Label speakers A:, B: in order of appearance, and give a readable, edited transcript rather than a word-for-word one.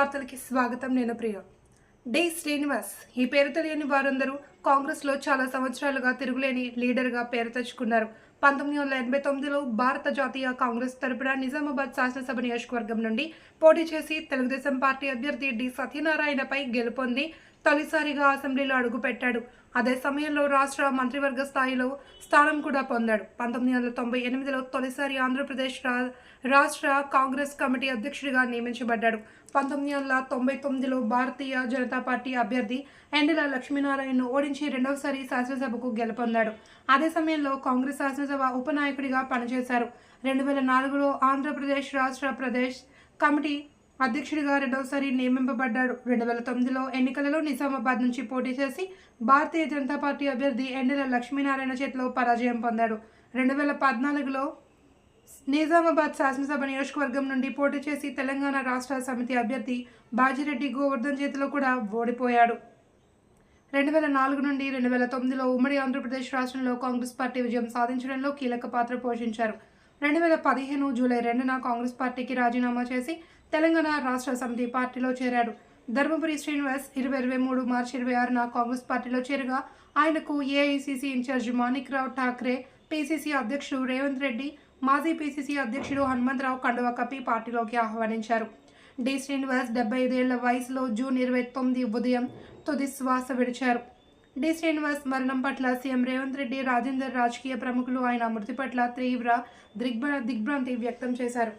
A: వార్తలకి స్వాగతం. నేను ప్రియ. డి శ్రీనివాస్ ఈ పేరు తెలియని వారందరూ కాంగ్రెస్లో చాలా సంవత్సరాలుగా తిరుగులేని లీడర్గా పేరు తెచ్చుకున్నారు. 1989లో భారత జాతీయ కాంగ్రెస్ తరపున నిజామాబాద్ శాసనసభ నియోజకవర్గం నుండి పోటీ చేసి తెలుగుదేశం పార్టీ అభ్యర్థి డి సత్యనారాయణపై గెలుపొంది తొలిసారిగా అసెంబ్లీలో అడుగుపెట్టాడు. అదే సమయంలో రాష్ట్ర మంత్రివర్గ స్థాయిలో స్థానం కూడా పొందాడు. 1998లో తొలిసారి ఆంధ్రప్రదేశ్ రాష్ట్ర కాంగ్రెస్ కమిటీ అధ్యక్షుడిగా నియమించబడ్డాడు. 1999లో భారతీయ జనతా పార్టీ అభ్యర్థి ఎండెల లక్ష్మీనారాయణను ఓడించి రెండవసారి శాసనసభకు గెలుపొందాడు. అదే సమయంలో కాంగ్రెస్ శాసనసభ ఉపనాయకుడిగా పనిచేశారు. 2004లో ఆంధ్రప్రదేశ్ రాష్ట్ర ప్రదేశ్ కమిటీ అధ్యక్షుడిగా రెండవసారి నియమింపబడ్డాడు. 2009లో ఎన్నికలలో నిజామాబాద్ నుంచి పోటీ చేసి భారతీయ జనతా పార్టీ అభ్యర్థి ఎండెల లక్ష్మీనారాయణ చేతిలో పరాజయం పొందాడు. 2014లో నిజామాబాద్ శాసనసభ నియోజకవర్గం నుండి పోటీ చేసి తెలంగాణ రాష్ట్ర సమితి అభ్యర్థి బాజిరెడ్డి గోవర్ధన్ చేతిలో కూడా ఓడిపోయాడు. 2004 నుండి 2009లో ఉమ్మడి ఆంధ్రప్రదేశ్ రాష్ట్రంలో కాంగ్రెస్ పార్టీ విజయం సాధించడంలో కీలక పాత్ర పోషించారు. 2015 జూలై 2న కాంగ్రెస్ పార్టీకి రాజీనామా చేసి తెలంగాణ రాష్ట్ర సమితి పార్టీలో చేరాడు. ధర్మపురి శ్రీనివాస్ 2023 మార్చి 26న కాంగ్రెస్ పార్టీలో చేరగా ఆయనకు AICC incharge Manikrao Thackeray, PCC అధ్యక్షుడు రేవంత్ రెడ్డి, మాజీ పిసిసి అధ్యక్షుడు హనుమంతరావు కండువా కప్పి పార్టీలోకి ఆహ్వానించారు. డి శ్రీనివాస్ 75 ఏళ్ల వయసులో జూన్ 29 ఉదయం తుది శ్వాస విడిచారు. డి శ్రీనివాస్ మరణం పట్ల సీఎం రేవంత్ రెడ్డి, రాజేందర్ రాజకీయ ప్రముఖులు ఆయన మృతి పట్ల తీవ్ర దిగ్భ్రాంతి వ్యక్తం చేశారు.